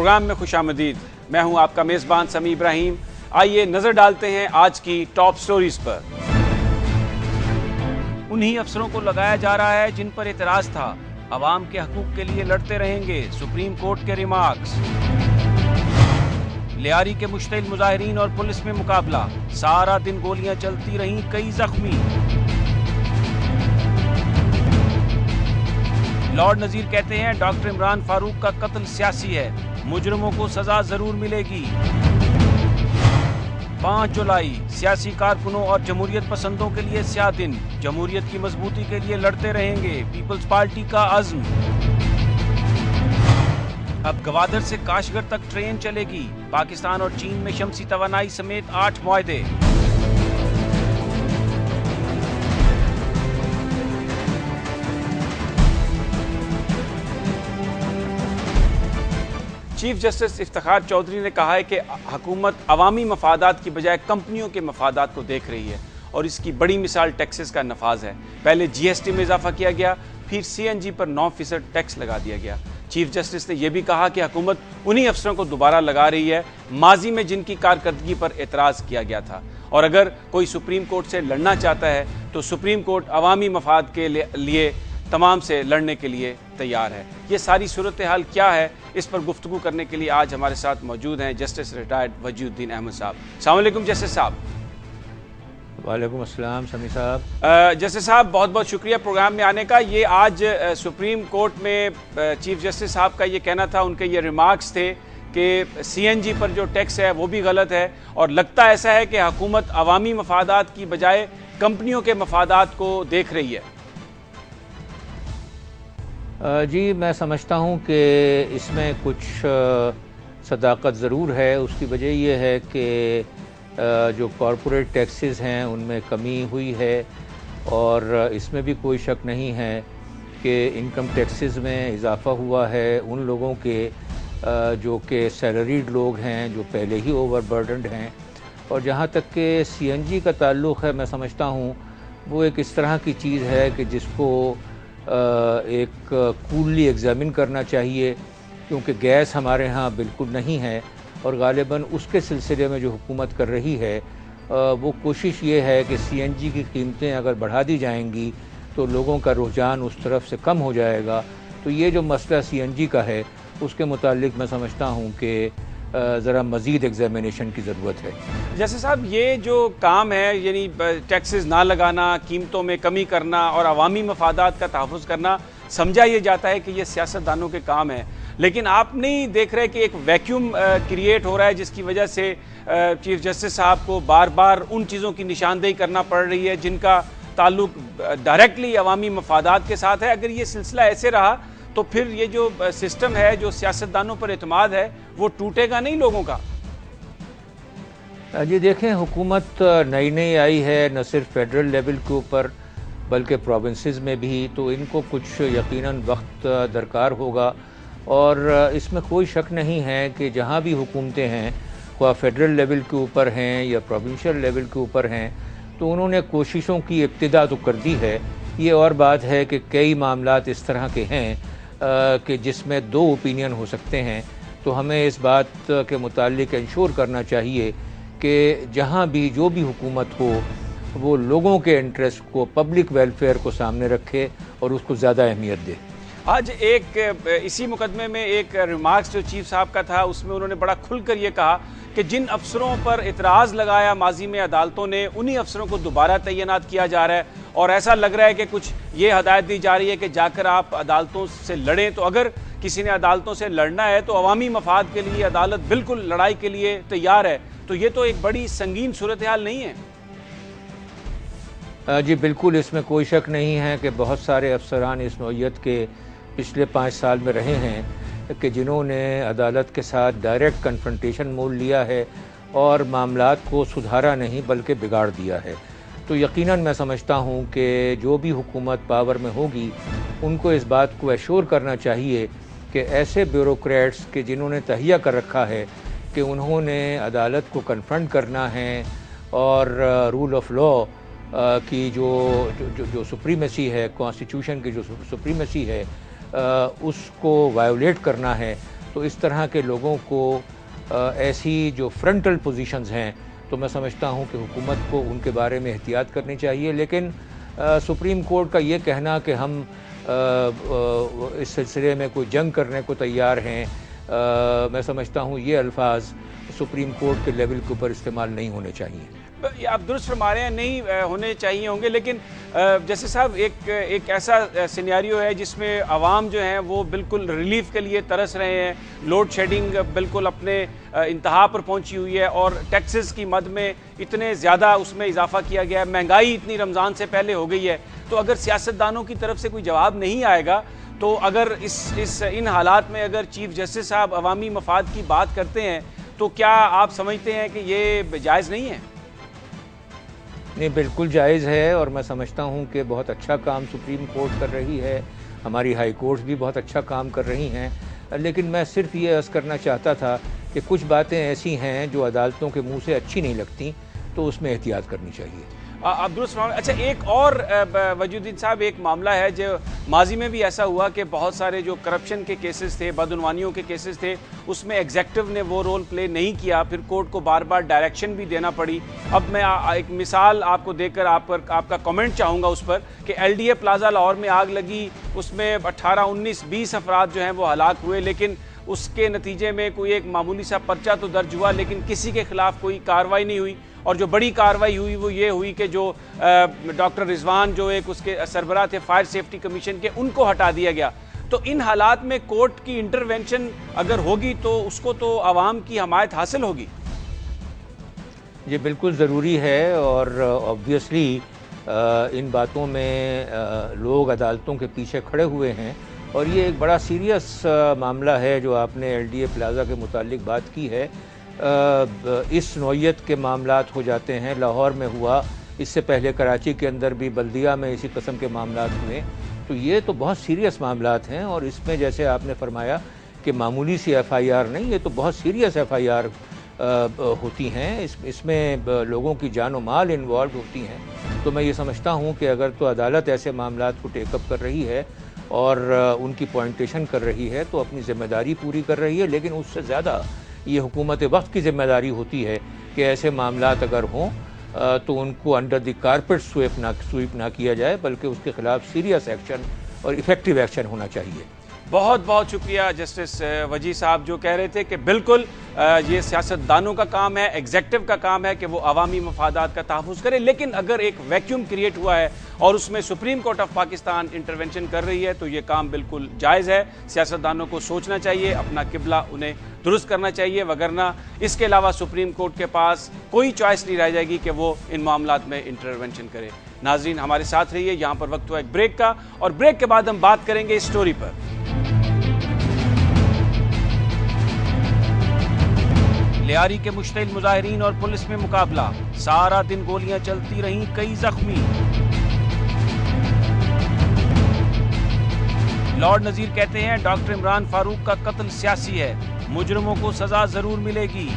Programme में खुशामदीद। मैं हूं आपका मेज़बान समी इब्राहिम। आइए नजर डालते हैं आज की टॉप स्टोरीज पर। उन्हीं अफसरों को लगाया जा रहा है जिन पर एतराज था। अवाम के हकूक के लिए लड़ते रहेंगे, सुप्रीम कोर्ट के रिमार्क्स। लियारी के मुश्तिल मुजाहिरीन और पुलिस में मुकाबला, सारा दिन गोलियां चलती रहीं, कई जख्मी। लॉर्ड नजीर कहते हैं डॉक्टर इमरान फारूक का कत्ल सियासी है, मुजरिमों को सजा जरूर मिलेगी। 5 जुलाई सियासी कारकुनों और जमहूरियत पसंदों के लिए स्याह दिन, जमहूरियत की मजबूती के लिए लड़ते रहेंगे, पीपल्स पार्टी का अज़्म। अब गवादर से काशगर तक ट्रेन चलेगी, पाकिस्तान और चीन में शमसी तवानाई समेत 8 मुआहदे। चीफ जस्टिस इफ्तिखार चौधरी ने कहा है कि हुकूमत अवामी मफादात की बजाय कंपनियों के मफादात को देख रही है और इसकी बड़ी मिसाल टैक्सेस का नफाज है। पहले GST में इजाफा किया गया, फिर CNG पर 9% टैक्स लगा दिया गया। चीफ जस्टिस ने यह भी कहा कि हुकूमत उन्हीं अफसरों को दोबारा लगा रही है माजी में जिनकी कारकर्दगी पर एतराज़ किया गया था, और अगर कोई सुप्रीम कोर्ट से लड़ना चाहता है तो सुप्रीम कोर्ट अवामी मफाद के लिए तमाम से लड़ने के लिए तैयार है। ये सारी सूरत हाल क्या है, इस पर गुफ्तगू करने के लिए आज हमारे साथ मौजूद हैं जस्टिस रिटायर्ड वजीउद्दीन अहमद साहब। अस्सलाम वालेकुम जस्टिस साहब। वालेकुम अस्सलाम समी साहब। जस्टिस साहब बहुत बहुत शुक्रिया प्रोग्राम में आने का। ये आज सुप्रीम कोर्ट में चीफ जस्टिस साहब का ये कहना था, उनके ये रिमार्क्स थे कि CNG पर जो टैक्स है वो भी गलत है, और लगता ऐसा है कि हुकूमत अवामी मफादात की बजाय कंपनियों के मफादात को देख रही है। जी मैं समझता हूँ कि इसमें कुछ सदाकत ज़रूर है। उसकी वजह यह है कि जो कॉरपोरेट टैक्सेस हैं उनमें कमी हुई है, और इसमें भी कोई शक नहीं है कि इनकम टैक्सेस में इजाफ़ा हुआ है उन लोगों के जो कि सैलरीड लोग हैं, जो पहले ही ओवरबर्डनड हैं। और जहाँ तक कि CNG का ताल्लुक़ है, मैं समझता हूँ वो एक इस तरह की चीज़ है कि जिसको एक कूलली एग्ज़ामिन करना चाहिए, क्योंकि गैस हमारे यहाँ बिल्कुल नहीं है, और ग़ालिबन उसके सिलसिले में जो हुकूमत कर रही है वो कोशिश ये है कि CNG की कीमतें अगर बढ़ा दी जाएंगी तो लोगों का रुझान उस तरफ से कम हो जाएगा। तो ये जो मसला CNG का है उसके मुतालिक मैं समझता हूँ कि ज़रा मज़ीद एग्जामिनेशन की ज़रूरत है। जैसे साहब ये जो काम है, यानी टैक्सेस ना लगाना, कीमतों में कमी करना और अवामी मफादात का तहफ़्फ़ुज़ करना, समझा ये जाता है कि ये सियासतदानों के काम है, लेकिन आप नहीं देख रहे कि एक वैक्यूम क्रिएट हो रहा है जिसकी वजह से चीफ जस्टिस साहब को बार बार उन चीज़ों की निशानदेही करना पड़ रही है जिनका ताल्लुक डायरेक्टली अवामी मफादात के साथ है। अगर ये सिलसिला ऐसे रहा तो फिर ये जो सिस्टम है, जो सियासतदानों पर एतमाद है, वो टूटेगा नहीं लोगों का। जी देखें, हुकूमत नई नई आई है, न सिर्फ फेडरल लेवल के ऊपर बल्कि प्रोविंसेस में भी, तो इनको कुछ यकीनन वक्त दरकार होगा। और इसमें कोई शक नहीं है कि जहाँ भी हुकूमतें हैं, वह फेडरल लेवल के ऊपर हैं या प्रोविंशियल लेवल के ऊपर हैं, तो उन्होंने कोशिशों की इब्तिदा तो कर दी है। ये और बात है कि कई मामलात इस तरह के हैं कि जिसमें 2 ओपिनियन हो सकते हैं। तो हमें इस बात के मुतालिक इंश्योर करना चाहिए कि जहाँ भी जो भी हुकूमत हो वो लोगों के इंटरेस्ट को, पब्लिक वेलफेयर को सामने रखे और उसको ज़्यादा अहमियत दे। आज एक इसी मुकदमे में एक रिमार्क्स जो चीफ साहब का था, उसमें उन्होंने बड़ा खुलकर ये कहा कि जिन अफसरों पर इतराज़ लगाया माजी में अदालतों ने, उन्हीं अफसरों को दोबारा तैनात किया जा रहा है, और ऐसा लग रहा है कि कुछ ये हदायत दी जा रही है कि जाकर आप अदालतों से लड़ें। तो अगर किसी ने अदालतों से लड़ना है तो अवामी मफाद के लिए अदालत बिल्कुल लड़ाई के लिए तैयार है। तो ये तो एक बड़ी संगीन सूरत हाल नहीं है? जी बिल्कुल, इसमें कोई शक नहीं है कि बहुत सारे अफसरान इस नौइयत के पिछले 5 साल में रहे हैं कि जिन्होंने अदालत के साथ डायरेक्ट कन्फ्रंटेशन मोल लिया है और मामलात को सुधारा नहीं बल्कि बिगाड़ दिया है। तो यकीनन मैं समझता हूँ कि जो भी हुकूमत पावर में होगी उनको इस बात को एश्योर करना चाहिए कि ऐसे ब्यूरोक्रेट्स के जिन्होंने तहिया कर रखा है कि उन्होंने अदालत को कन्फ्रंट करना है और रूल ऑफ लॉ की जो सुप्रीमेसी है, कॉन्स्टिट्यूशन की जो सुप्रीमेसी है, उसको वायोलेट करना है, तो इस तरह के लोगों को ऐसी जो फ्रंटल पोजीशंस हैं, तो मैं समझता हूं कि हुकूमत को उनके बारे में एहतियात करनी चाहिए। लेकिन सुप्रीम कोर्ट का ये कहना कि हम इस सिलसिले में कोई जंग करने को तैयार हैं, मैं समझता हूं ये अल्फाज सुप्रीम कोर्ट के लेवल के ऊपर इस्तेमाल नहीं होने चाहिए। आप दुरुस्त फरमा रहे हैं, नहीं होने चाहिए होंगे, लेकिन जैसे साहब एक ऐसा सिनेरियो है जिसमें आवाम जो है वो बिल्कुल रिलीफ के लिए तरस रहे हैं, लोड शेडिंग बिल्कुल अपने इंतहा पर पहुंची हुई है और टैक्सेस की मद में इतने ज़्यादा उसमें इजाफा किया गया है, महंगाई इतनी रमज़ान से पहले हो गई है। तो अगर सियासतदानों की तरफ से कोई जवाब नहीं आएगा, तो अगर इन हालात में अगर चीफ जस्टिस साहब अवामी मफाद की बात करते हैं, तो क्या आप समझते हैं कि ये जायज़ नहीं है? नहीं, बिल्कुल जायज़ है और मैं समझता हूँ कि बहुत अच्छा काम सुप्रीम कोर्ट कर रही है, हमारी हाई कोर्ट्स भी बहुत अच्छा काम कर रही हैं। लेकिन मैं सिर्फ ये अर्ज़ करना चाहता था कि कुछ बातें ऐसी हैं जो अदालतों के मुंह से अच्छी नहीं लगती, तो उसमें एहतियात करनी चाहिए। आप दुरुस्त फरमा। अच्छा, एक और वजूद्दीन साहब, एक मामला है जो माजी में भी ऐसा हुआ कि बहुत सारे जो करप्शन के केसेस थे, बदउनवानियों के केसेस थे, उसमें एग्जेक्टिव ने वो रोल प्ले नहीं किया, फिर कोर्ट को बार बार डायरेक्शन भी देना पड़ी। अब मैं एक मिसाल आपको देकर आपका कमेंट चाहूँगा उस पर कि LDA प्लाजा लाहौर में आग लगी, उसमें 18, 19, 20 अफराद जो हैं वो हलाक हुए, लेकिन उसके नतीजे में कोई एक मामूली सा पर्चा तो दर्ज हुआ, लेकिन किसी के खिलाफ कोई कार्रवाई नहीं हुई। और जो बड़ी कार्रवाई हुई वो ये हुई कि जो डॉक्टर रिजवान जो एक उसके सरबराह थे फायर सेफ्टी कमीशन के, उनको हटा दिया गया। तो इन हालात में कोर्ट की इंटरवेंशन अगर होगी तो उसको तो आवाम की हमायत हासिल होगी। ये बिल्कुल ज़रूरी है और ऑब्वियसली इन बातों में लोग अदालतों के पीछे खड़े हुए हैं और ये एक बड़ा सीरियस मामला है जो आपने LDA प्लाजा के मुतालिक बात की है। इस नौयत के मामलात हो जाते हैं, लाहौर में हुआ, इससे पहले कराची के अंदर भी बल्दिया में इसी किस्म के मामलात हुए। तो ये तो बहुत सीरियस मामलात हैं और इसमें जैसे आपने फरमाया कि मामूली सी FIR नहीं, ये तो बहुत सीरियस FIR होती हैं, इसमें लोगों की जान और माल इन्वॉल्व होती हैं। तो मैं ये समझता हूँ कि अगर तो अदालत ऐसे मामलात को टेकअप कर रही है और उनकी पॉइंटेशन कर रही है तो अपनी ज़िम्मेदारी पूरी कर रही है, लेकिन उससे ज़्यादा ये हुकूमत वक्त की ज़िम्मेदारी होती है कि ऐसे मामलात अगर हों तो उनको अंडर द कारपेट स्वीप ना किया जाए, बल्कि उसके खिलाफ सीरियस एक्शन और इफ़ेक्टिव एक्शन होना चाहिए। बहुत बहुत शुक्रिया जस्टिस वजी साहब, जो कह रहे थे कि बिल्कुल ये सियासतदानों का काम है, एग्जेक्टिव का काम है कि वो अवामी मफादात का तहफ़्फ़ुज़ करे, लेकिन अगर एक वैक्यूम क्रिएट हुआ है और उसमें supreme court of Pakistan intervention कर रही है तो ये काम बिल्कुल जायज़ है। सियासतदानों को सोचना चाहिए, अपना किबला उन्हें दुरुस्त करना चाहिए, वगरना इसके अलावा सुप्रीम कोर्ट के पास कोई चॉइस नहीं रह जाएगी कि वो इन मामलात में इंटरवेंशन करे। नाजरीन, हमारे साथ रहिए, यहाँ पर वक्त हुआ एक ब्रेक का और ब्रेक के बाद हम बात करेंगे इस स्टोरी पर। लियारी के मुश्तिल मुजाहिरीन और पुलिस में मुकाबला, सारा दिन गोलियां चलती रहीं, कई जख्मी। लॉर्ड नजीर कहते हैं डॉक्टर इमरान फारूक का कत्ल सियासी है, मुजरिमों को सजा जरूर मिलेगी।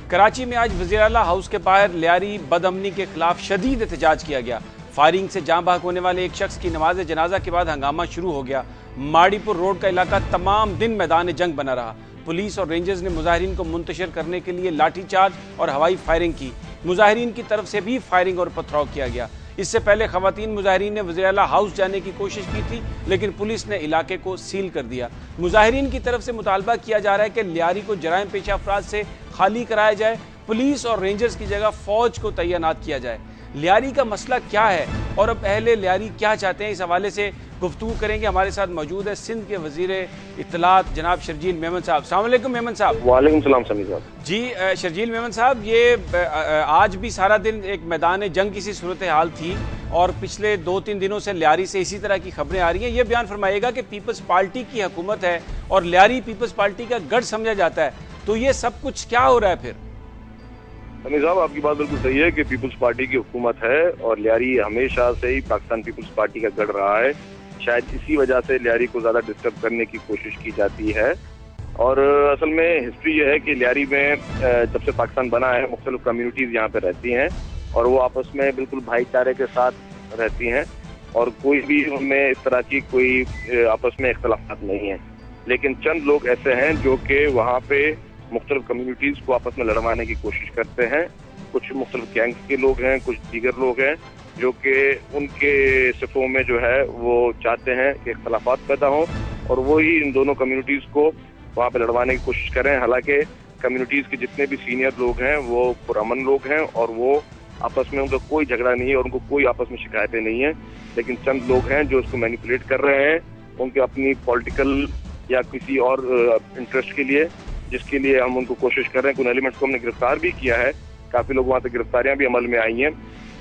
कराची में आज वज़ीर आला हाउस के बाहर लियारी बदअमनी के खिलाफ शदीद एहतजाज किया गया। फायरिंग से जाँ बहक होने वाले एक शख्स की नमाज जनाजा के बाद हंगामा शुरू हो गया। माड़ीपुर रोड का इलाका तमाम दिन मैदान जंग बना रहा। पुलिस और रेंजर्स ने मुजाहिरीन को मुंतशिर करने के लिए लाठीचार्ज और हवाई फायरिंग की। मुजाहिरीन की तरफ से भी फायरिंग और पथराव किया गया। इससे पहले खवातीन मुजाहिरीन ने वज़ीर आला हाउस जाने की कोशिश की थी, लेकिन पुलिस ने इलाके को सील कर दिया। मुजाहिरीन की तरफ से मुतालबा किया जा रहा है कि लियारी को जराइम पेशा अफराद से खाली कराया जाए, पुलिस और रेंजर्स की जगह फौज को तैनात किया जाए। लियारी का मसला क्या है और अब अहले लियारी क्या चाहते हैं, इस हवाले से गुफ्तगू करेंगे। हमारे साथ मौजूद है सिंध के वजीर इत्तलात जनाब शर्जील मेमन साहब। अस्सलाम वालेकुम मेमन साहब। वालेकुम सलाम समीर साहब। जी शर्जील मेमन साहब, ये आज भी सारा दिन एक मैदान जंग की सी सूरत हाल थी और पिछले 2-3 दिनों से लियारी से इसी तरह की खबरें आ रही हैं। ये बयान फरमाइएगा कि पीपल्स पार्टी की हुकूमत है और लियारी पीपल्स पार्टी का गढ़ समझा जाता है, तो ये सब कुछ क्या हो रहा है फिर? समीर साहब, आपकी बात बिल्कुल सही है कि पीपल्स पार्टी की हुकूमत है और लियारी हमेशा से ही पाकिस्तान पीपल्स पार्टी का गढ़ रहा है। शायद इसी वजह से लियारी को ज्यादा डिस्टर्ब करने की कोशिश की जाती है। और असल में हिस्ट्री ये है कि लियारी में जब से पाकिस्तान बना है मुख्तलिफ कम्युनिटीज यहाँ पे रहती हैं और वो आपस में बिल्कुल भाईचारे के साथ रहती हैं और कोई भी उनमें इस तरह की कोई आपस में इख्तलाफात नहीं है। लेकिन चंद लोग ऐसे हैं जो कि वहाँ पे मुख्तलिफ कम्युनिटीज़ को आपस में लड़वाने की कोशिश करते हैं। कुछ मुख्तलिफ गैंग्स के लोग हैं, कुछ दीगर लोग हैं जो कि उनके सिफों में जो है वो चाहते हैं कि इख्तलाफात पैदा हों और वो ही इन दोनों कम्युनिटीज़ को वहाँ पे लड़वाने की कोशिश कर रहे हैं। हालांकि कम्युनिटीज़ के जितने भी सीनियर लोग हैं वो पुरअमन लोग हैं और वो आपस में उनका कोई झगड़ा नहीं है और उनको कोई आपस में शिकायतें नहीं है। लेकिन चंद लोग हैं जो उसको मैनिपुलेट कर रहे हैं उनके अपनी पॉलिटिकल या किसी और इंटरेस्ट के लिए, जिसके लिए हम उनको कोशिश कर रहे हैं। कुछ एलिमेंट्स को हमने गिरफ्तार भी किया है, काफ़ी लोग वहाँ तक गिरफ्तारियाँ भी अमल में आई हैं।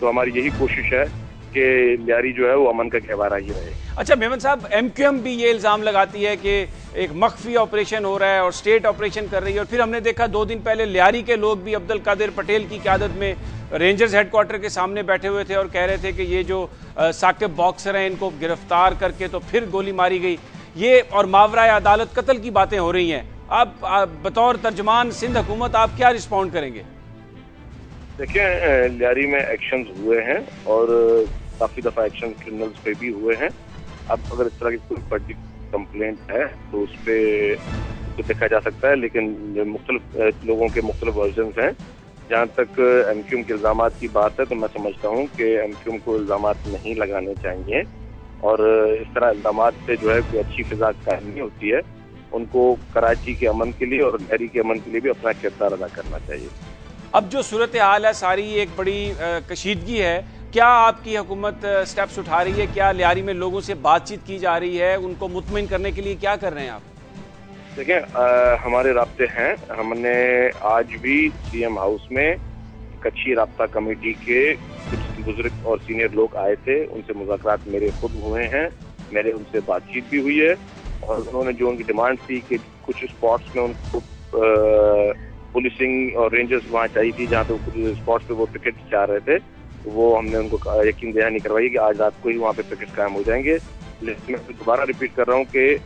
तो हमारी यही कोशिश है कि लियारी जो है वो अमन का गहवारा ही रहे। अच्छा मेमन साहब, MQM भी ये इल्ज़ाम लगाती है कि एक मख्फी ऑपरेशन हो रहा है और स्टेट ऑपरेशन कर रही है, और फिर हमने देखा 2 दिन पहले लियारी के लोग भी अब्दुल कादिर पटेल की क़यादत में रेंजर्स हेडक्वार्टर के सामने बैठे हुए थे और कह रहे थे कि ये जो साकिब बॉक्सर हैं इनको गिरफ्तार करके तो फिर गोली मारी गई, ये और मावराए अदालत कत्ल की बातें हो रही हैं। आप बतौर तर्जमान सिंध हुकूमत आप क्या रिस्पॉन्ड करेंगे? देखिए, लियारी में एक्शंस हुए हैं और काफ़ी दफ़ा एक्शन क्रिमिनल्स पे भी हुए हैं। अब अगर इस तरह की कोई पर्टिकुलर कंप्लेंट है तो उस पर देखा जा सकता है, लेकिन मुख्तलिफ लोगों के मुख्तलिफ वर्जन्स हैं। जहाँ तक MQM के इल्ज़ामात की बात है तो मैं समझता हूँ कि MQM को इल्ज़ामात नहीं लगाने चाहिए और इस तरह इल्ज़ामात से जो है कोई अच्छी फिजा कायम नहीं होती है। उनको कराची के अमन के लिए और लियारी के अमन के लिए भी अपना किरदार अदा करना चाहिए। अब जो सूरत हाल है सारी एक बड़ी कशीदगी है, क्या आपकी हुकूमत स्टेप्स उठा रही है? क्या लियारी में लोगों से बातचीत की जा रही है? उनको मुतमईन करने के लिए क्या कर रहे हैं आप? देखिए, हमारे राब्ते हैं। हमने आज भी CM हाउस में एक अच्छी राब्ता कमेटी के कुछ बुजुर्ग और सीनियर लोग आए थे, उनसे मुज़ाकरात मेरे खुद हुए हैं, मेरे उनसे बातचीत भी हुई है और उन्होंने जो उनकी डिमांड थी कि कुछ स्पॉट्स में उनको पुलिसिंग और रेंजर्स वहाँ चाहिए थी जहाँ पे स्पॉट्स पे वो पिकेट चाह रहे थे, तो वो हमने उनको यकीन दहानी करवाई कि आज रात को ही वहाँ पे पिकेट कायम हो जाएंगे। लेकिन मैं दोबारा रिपीट कर रहा हूँ कि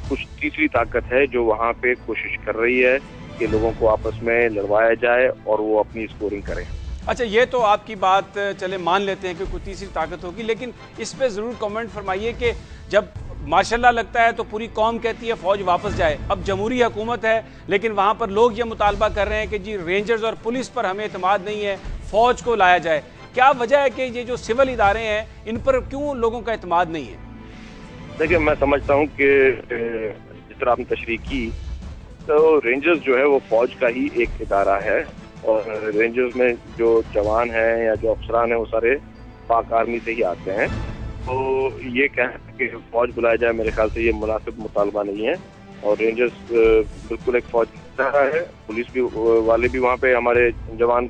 कुछ तीसरी ताकत है जो वहाँ पे कोशिश कर रही है कि लोगों को आपस में लड़वाया जाए और वो अपनी स्कोरिंग करें। अच्छा, ये तो आपकी बात चले मान लेते हैं कि कोई तीसरी ताकत होगी, लेकिन इस पे ज़रूर कमेंट फरमाइए कि जब माशाल्लाह लगता है तो पूरी कौम कहती है फ़ौज वापस जाए। अब जमहूरी हुकूमत है लेकिन वहाँ पर लोग ये मुतालबा कर रहे हैं कि जी रेंजर्स और पुलिस पर हमें एतमाद नहीं है, फ़ौज को लाया जाए। क्या वजह है कि ये जो सिविल इदारे हैं इन पर क्यों लोगों का एतमाद नहीं है? देखिए, मैं समझता हूँ कि जिस तरह आपने तशरीह की तो रेंजर्स जो है वो फ़ौज का ही एक इदारा है और रेंजर्स में जो जवान हैं या जो अफसरान हैं वो सारे पाक आर्मी से ही आते हैं। तो ये कहना कि फ़ौज बुलाया जाए, मेरे ख्याल से ये मुनासिब मुतालबा नहीं है और रेंजर्स बिल्कुल एक फ़ौज की तरह है। पुलिस भी वाले भी वहाँ पे हमारे जवान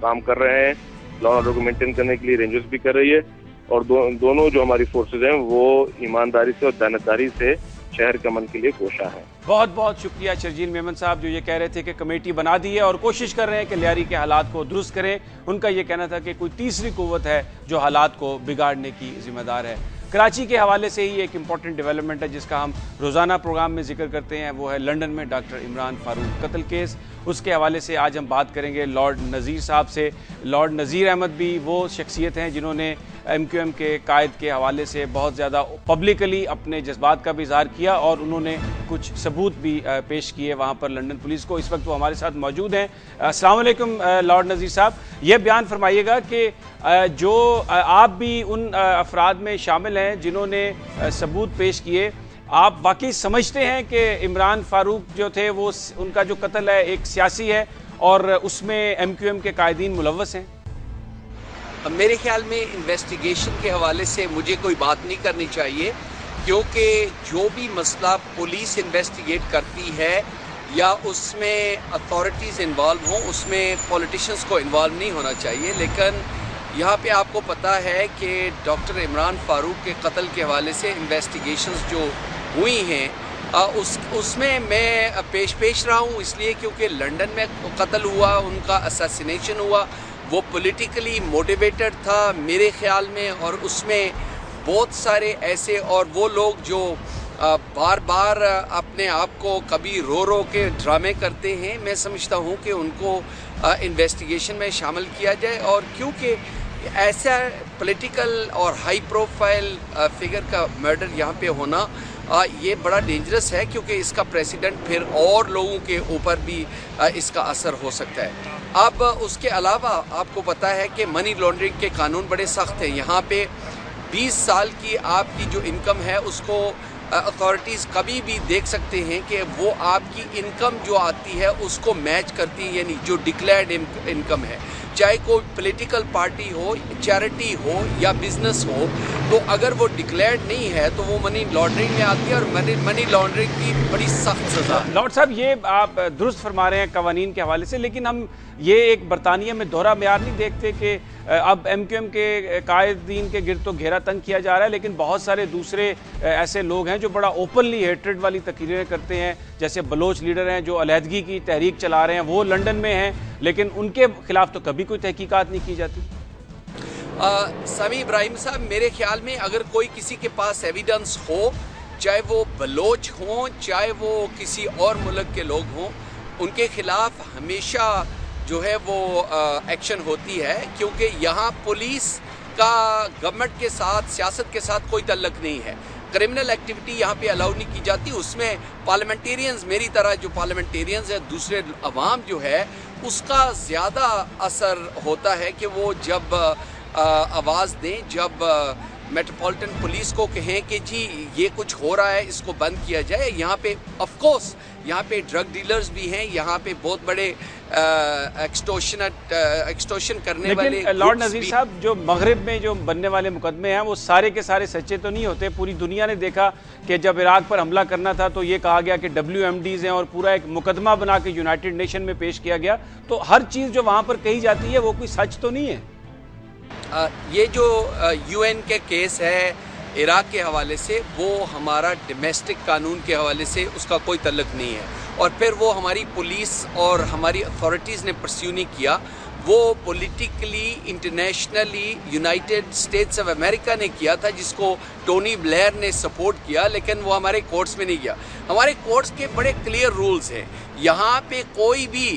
काम कर रहे हैं, लॉ ऑर्डर को मेंटेन करने के लिए रेंजर्स भी कर रही है और दोनों जो हमारी फोर्सेज हैं वो ईमानदारी से और दानतदारी से शहर के अमन के लिए कोशा है। बहुत बहुत शुक्रिया शर्जील मेमन साहब, जो ये कह रहे थे कि कमेटी बना दी है और कोशिश कर रहे हैं कि लियारी के हालात को दुरुस्त करें। उनका ये कहना था कि कोई तीसरी कुव्वत है जो हालात को बिगाड़ने की जिम्मेदार है। कराची के हवाले से ही एक इम्पॉर्टेंट डेवलपमेंट है जिसका हम रोज़ाना प्रोग्राम में जिक्र करते हैं, वो है लंदन में डॉक्टर इमरान फारूक कत्ल केस। उसके हवाले से आज हम बात करेंगे लॉर्ड नज़ीर साहब से। लॉर्ड नज़ीर अहमद भी वो शख्सियत हैं जिन्होंने MQM के कायद के हवाले से बहुत ज़्यादा पब्लिकली अपने जज्बात का भी इजहार किया और उन्होंने कुछ सबूत भी पेश किए वहाँ पर लंदन पुलिस को। इस वक्त वो हमारे साथ मौजूद हैं। अस्सलाम वालेकुम लॉर्ड नज़ीर साहब, ये बयान फरमाइएगा कि जो आप भी उन अफराद में शामिल हैं जिन्होंने सबूत पेश किए, आप वाकई समझते हैं कि इमरान फारूक जो थे वो उनका जो कत्ल है एक सियासी है और उसमें MQM के कायदीन मुलव्वस हैं? मेरे ख्याल में इन्वेस्टिगेशन के हवाले से मुझे कोई बात नहीं करनी चाहिए, क्योंकि जो भी मसला पुलिस इन्वेस्टिगेट करती है या उसमें अथॉरिटीज़ इन्वॉल्व हों, उसमें पॉलिटिशियंस को इन्वॉल्व नहीं होना चाहिए। लेकिन यहाँ पे आपको पता है कि डॉक्टर इमरान फारूक के कत्ल के हवाले से इन्वेस्टिगेशंस जो हुई हैं उसमें मैं पेश रहा हूँ, इसलिए क्योंकि लंदन में कत्ल हुआ, उनका असैसिनेशन हुआ, वो पॉलिटिकली मोटिवेटेड था मेरे ख्याल में, और उसमें बहुत सारे ऐसे और वो लोग जो बार बार अपने आप को कभी रो रो के ड्रामे करते हैं, मैं समझता हूँ कि उनको इन्वेस्टिगेशन में शामिल किया जाए। और क्योंकि ऐसा पॉलिटिकल और हाई प्रोफाइल फिगर का मर्डर यहाँ पे होना ये बड़ा डेंजरस है, क्योंकि इसका प्रेसिडेंट फिर और लोगों के ऊपर भी इसका असर हो सकता है। अब उसके अलावा आपको पता है कि मनी लॉन्ड्रिंग के कानून बड़े सख्त हैं। यहाँ पे 20 साल की आपकी जो इनकम है उसको अथॉरिटीज़ कभी भी देख सकते हैं कि वो आपकी इनकम जो आती है उसको मैच करती है, यानी जो डिक्लेयर्ड इनकम है, चाहे कोई पॉलिटिकल पार्टी हो, चैरिटी हो या बिजनेस हो, तो अगर वो डिक्लेयर्ड नहीं है तो वो मनी लॉन्ड्रिंग में आती है और मनी लॉन्ड्रिंग की बड़ी सख्त सजा है। लॉर्ड साहब, ये आप दुरुस्त फरमा रहे हैं कवानीन के हवाले से, लेकिन हम ये एक बरतानिया में दोहरा म्यार नहीं देखते कि अब MQM के कायदीन के गिर्द तो घेरा तंग किया जा रहा है, लेकिन बहुत सारे दूसरे ऐसे लोग हैं जो बड़ा ओपनली हेट्रेड वाली तकरीरें करते हैं। जैसे बलोच लीडर हैं जो अलहदगी की तहरीक चला रहे हैं, वो लंदन में हैं, लेकिन उनके खिलाफ तो कभी कोई तहकीकात नहीं की जाती। समी इब्राहिम साहब, मेरे ख्याल में अगर कोई किसी के पास एविडेंस हो, चाहे वो बलोच हों चाहे वो किसी और मुल्क के लोग हों, उनके खिलाफ हमेशा जो है वो एक्शन होती है, क्योंकि यहाँ पुलिस का गवर्नमेंट के साथ, सियासत के साथ कोई तल्लक नहीं है। क्रिमिनल एक्टिविटी यहाँ पे अलाउ नहीं की जाती। उसमें पार्लियामेंटेरियंस, मेरी तरह जो पार्लियामेंटेरियंस है, दूसरे अवाम जो है, उसका ज़्यादा असर होता है कि वो जब आवाज़ दें, जब मेट्रोपॉलिटन पुलिस को कहें कि जी ये कुछ हो रहा है, इसको बंद किया जाए। यहाँ पे ऑफ कोर्स यहाँ पे ड्रग डीलर्स भी हैं, यहाँ पे बहुत बड़े एक्सटोर्शन करने वाले। लॉर्ड नज़ीर साहब, जो मगरिब में जो बनने वाले मुकदमे हैं वो सारे के सारे सच्चे तो नहीं होते। पूरी दुनिया ने देखा कि जब इराक पर हमला करना था तो ये कहा गया कि WMDs हैं और पूरा एक मुकदमा बना के यूनाइटेड नेशन में पेश किया गया। तो हर चीज़ जो वहाँ पर कही जाती है वो कोई सच तो नहीं है। ये जो UN के केस है इराक के हवाले से, वो हमारा डोमेस्टिक कानून के हवाले से उसका कोई तल्लुक नहीं है, और फिर वो हमारी पुलिस और हमारी अथॉरिटीज़ ने परस्यू नहीं किया। वो politically internationally United states of America ने किया था, जिसको टोनी ब्लेयर ने सपोर्ट किया, लेकिन वो हमारे कोर्ट्स में नहीं किया। हमारे कोर्ट्स के बड़े क्लियर रूल्स हैं। यहाँ पे कोई भी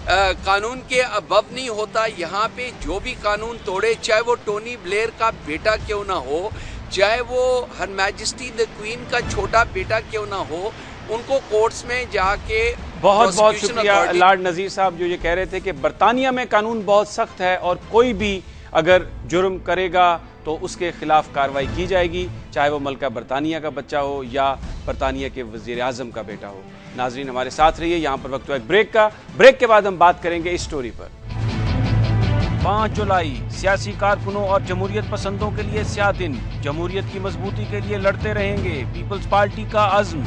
कानून के अबव नहीं होता। यहाँ पे जो भी कानून तोड़े, चाहे वो टोनी ब्लेयर का बेटा क्यों ना हो, चाहे वो हर मैजेस्टी द क्वीन का छोटा बेटा क्यों ना हो, उनको कोर्ट्स में जाके। बहुत बहुत शुक्रिया लॉर्ड नज़ीर साहब, जो ये कह रहे थे कि बरतानिया में कानून बहुत सख्त है और कोई भी अगर जुर्म करेगा तो उसके खिलाफ कार्रवाई की जाएगी, चाहे वो मल्का बरतानिया का बच्चा हो या बरतानिया के वज़ीर आज़म का बेटा हो। नाजरीन, हमारे साथ रहिए। यहाँ पर वक्त हुआ एक ब्रेक का। ब्रेक के बाद हम बात करेंगे इस स्टोरी पर। 5 जुलाई सियासी कारकुनों और जमहूरियत पसंदों के लिए स्याह दिन। जमहूरियत की मजबूती के लिए लड़ते रहेंगे, पीपल्स पार्टी का अज़्म।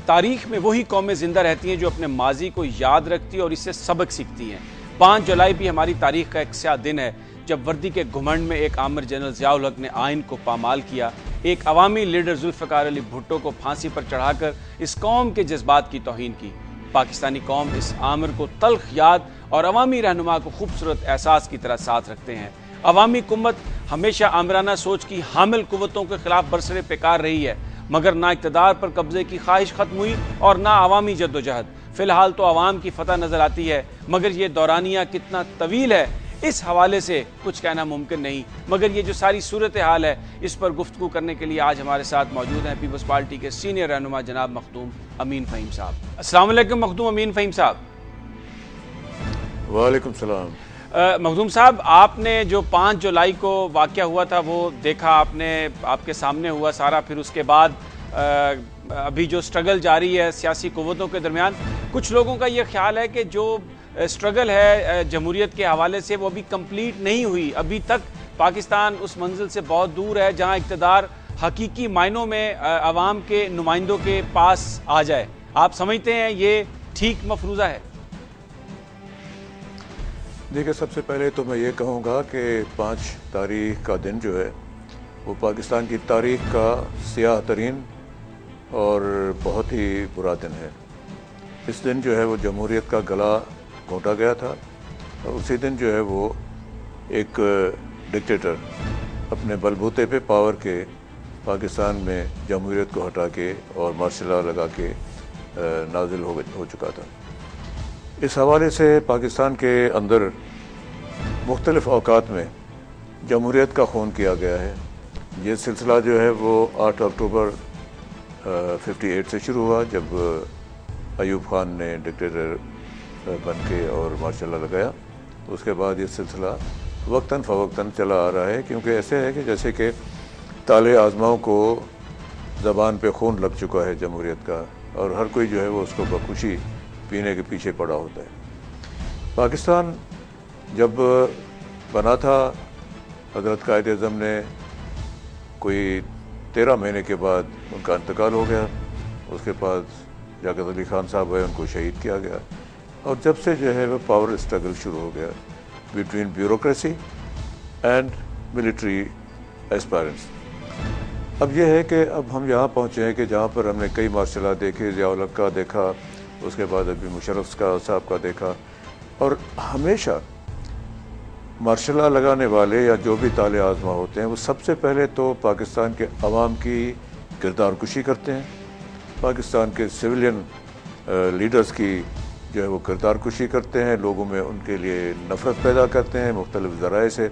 तारीख में वही कौमें जिंदा रहती हैं जो अपने माजी को याद रखती और इससे सबक सीखती हैं। 5 जुलाई भी हमारी तारीख का एक स्याह दिन है, जब वर्दी के घुमंड में एक आमिर जनरल ज़ियाउल हक ने आइन को पामाल किया, एक अवामी लीडर जुल्फ़िकार अली भुट्टो को फांसी पर चढ़ाकर इस कौम के जज्बात की तौहीन की। पाकिस्तानी कौम इस आमिर को तल्ख याद और अवामी रहनुमा को खूबसूरत एहसास की तरह साथ रखते हैं। अवामी कुव्वत हमेशा आमिराना सोच की हामिल कुव्वतों के खिलाफ बरसरे पेकार रही है, मगर ना इक़्तिदार पर कब्जे की ख्वाहिश खत्म हुई और ना अवामी जद्दोजहद। फिलहाल तो अवाम की फतह नजर आती है, मगर ये दौरानिया कितना तवील है इस हवाले से कुछ कहना मुमकिन नहीं। मगर ये जो सारी सूरत हाल है, इस पर गुफ्तगू करने के लिए आज हमारे साथ मौजूद हैं पीपल्स पार्टी के सीनियर रहनुमा जनाब मखदूम अमीन फ़हीम साहब। अस्सलाम वालेकुम मखदूम अमीन फ़हीम साहब। वालेकुम सलाम। मखदूम साहब, आपने जो 5 जुलाई को वाक़या हुआ था वो देखा, आपने आपके सामने हुआ सारा। फिर उसके बाद अभी जो स्ट्रगल जारी है सियासी कुव्वतों के दरमियान, कुछ लोगों का ये ख्याल है कि जो स्ट्रगल है जमहूरियत के हवाले से वो अभी कंप्लीट नहीं हुई। अभी तक पाकिस्तान उस मंजिल से बहुत दूर है जहां इक़्तिदार हकीकी मायनों में अवाम के नुमाइंदों के पास आ जाए। आप समझते हैं ये ठीक मफरूज़ा है? देखिए, सबसे पहले तो मैं ये कहूँगा कि 5 तारीख का दिन जो है वो पाकिस्तान की तारीख का स्याह तरीन और बहुत ही बुरा दिन है। इस दिन जो है वो जमहूरियत का गला घोंटा गया था और उसी दिन जो है वो एक डिक्टेटर अपने बलबूते पे पावर के पाकिस्तान में जमहूरियत को हटा के और मार्शल लॉ लगा के नाजिल हो चुका था। इस हवाले से पाकिस्तान के अंदर मुख्तलिफ औकात में जमहूरियत का खून किया गया है। ये सिलसिला जो है वो 8 अक्टूबर 58 से शुरू हुआ, जब अयूब खान ने डिक्टेटर बन के और मार्शल लॉ लगाया। उसके बाद ये सिलसिला वक्तन फ़वक्तन चला आ रहा है, क्योंकि ऐसे है कि जैसे कि ताले आज़माओं को ज़बान पे खून लग चुका है जमहूरियत का, और हर कोई जो है वो उसको बखुशी पीने के पीछे पड़ा होता है। पाकिस्तान जब बना था, हज़रत कायद-ए-आज़म ने कोई 13 महीने के बाद उनका इंतकाल हो गया। उसके बाद लियाकत अली खान साहब है, उनको शहीद किया गया, और जब से जो है वो पावर स्ट्रगल शुरू हो गया between bureaucracy and military aspirants. अब यह है कि अब हम यहाँ पहुँचे हैं कि जहाँ पर हमने कई मार्शल लॉ देखे, ज़िया-उल हक का देखा, उसके बाद अभी मुशर्रफ साहब का देखा, और हमेशा मार्शल लॉ लगाने वाले या जो भी ताले आज़मा होते हैं वो सबसे पहले तो पाकिस्तान के अवाम की किरदार कुशी करते हैं, पाकिस्तान के सिविलियन लीडर्स की जो है वो किरदार कुशी करते हैं, लोगों में उनके लिए नफ़रत पैदा करते हैं मुख्तलिफ ज़राए से,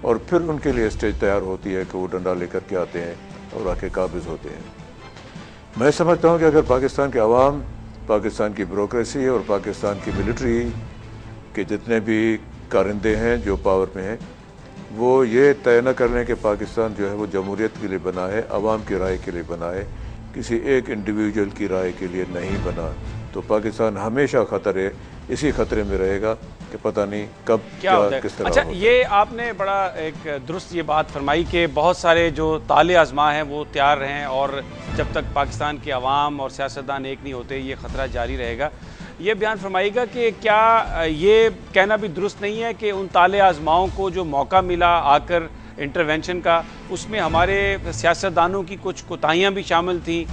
और फिर उनके लिए स्टेज तैयार होती है कि वो डंडा लेकर के आते हैं और आके काबिज़ होते हैं। मैं समझता हूँ कि अगर पाकिस्तान के अवाम, पाकिस्तान की ब्यूरोक्रेसी और पाकिस्तान की मिलिट्री के जितने भी कारिंदे हैं जो पावर में हैं, वो ये तय न कर लें कि पाकिस्तान जो है वो जमहूरियत के लिए बना है, अवाम की राय के लिए बना है, किसी एक इंडिविजुअल की राय के लिए नहीं बना, तो पाकिस्तान हमेशा इसी खतरे में रहेगा कि पता नहीं कब क्या किस तरह। अच्छा, ये आपने बड़ा एक दुरुस्त ये बात फरमाई कि बहुत सारे जो ताले आज़मा हैं वो तैयार हैं, और जब तक पाकिस्तान के अवाम और सियासतदान एक नहीं होते ये ख़तरा जारी रहेगा। ये बयान फरमाइएगा कि क्या ये कहना भी दुरुस्त नहीं है कि उन ताले आज़माओं को जो मौका मिला आकर इंटरवेंशन का, उसमें हमारे सियासतदानों की कुछ कोताहियाँ भी शामिल थीं,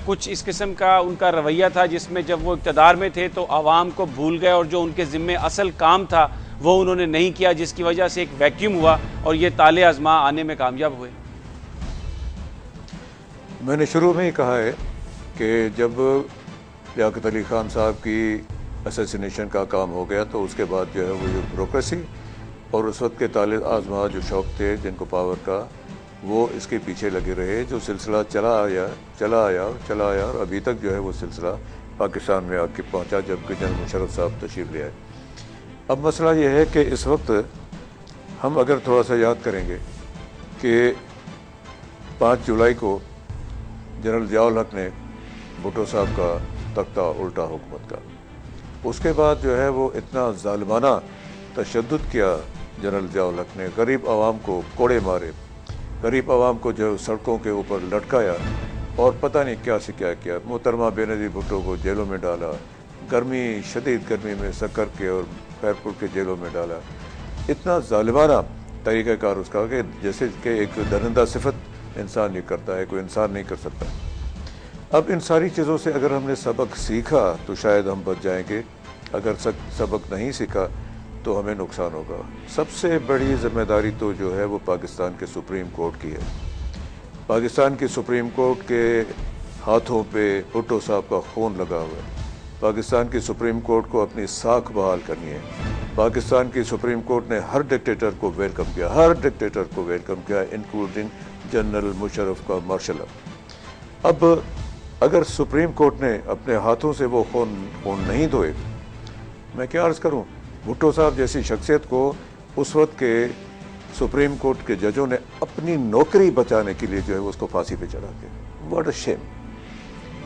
कुछ इस किस्म का उनका रवैया था जिसमें जब वो इक़्तिदार में थे तो आवाम को भूल गए और जो उनके ज़िम्मे असल काम था वो उन्होंने नहीं किया, जिसकी वजह से एक वैक्यूम हुआ और ये ताले आज़मा आने में कामयाब हुए। मैंने शुरू में ही कहा है कि जब लियाकत अली खान साहब की असैसिनेशन का काम हो गया तो उसके बाद जो है वो जो ब्यूरोक्रेसी और उस वक्त के ताले आज़मा जो शौक़ थे जिनको पावर का, वो इसके पीछे लगे रहे, जो सिलसिला चला आया और अभी तक जो है वो सिलसिला पाकिस्तान में आके पहुंचा जबकि जनरल मुशर्रफ साहब तशरीफ़ ले आए। अब मसला ये है कि इस वक्त हम अगर थोड़ा सा याद करेंगे कि 5 जुलाई को जनरल ज़िया-उल हक ने भुट्टो साहब का तख्ता उल्टा हुकूमत का, उसके बाद जो है वो इतना ज़ालिमाना तशद्दुद किया जनरल ज़िया-उल हक ने, गरीब आवाम को कोड़े मारे, गरीब आवाम को जो सड़कों के ऊपर लटकाया और पता नहीं क्या से क्या किया। मोहतरमा बेनज़ीर भुट्टो को जेलों में डाला, शदीद गर्मी में सक्कर के और खैरपुर के जेलों में डाला। इतना ज़ालिमाना तरीक़ाकार उसका कि जैसे कि एक दरिंदा सिफत इंसान ये करता है, कोई इंसान नहीं कर सकता। अब इन सारी चीज़ों से अगर हमने सबक सीखा तो शायद हम बच जाएंगे, अगर सबक नहीं सीखा तो हमें नुकसान होगा। सबसे बड़ी ज़िम्मेदारी तो जो है वो पाकिस्तान के सुप्रीम कोर्ट की है। पाकिस्तान की सुप्रीम कोर्ट के हाथों पे भुट्टो साहब का खून लगा हुआ है। पाकिस्तान की सुप्रीम कोर्ट को अपनी साख बहाल करनी है। पाकिस्तान की सुप्रीम कोर्ट ने हर डिक्टेटर को वेलकम किया, इंक्लूडिंग जनरल मुशर्रफ का मार्शल लॉ। अब अगर सुप्रीम कोर्ट ने अपने हाथों से वो खून नहीं धोए, मैं क्या अर्ज़ करूं, भुट्टो साहब जैसी शख्सियत को उस वक्त के सुप्रीम कोर्ट के जजों ने अपनी नौकरी बचाने के लिए जो है उसको फांसी पे चढ़ा के, व्हाट अ शेम।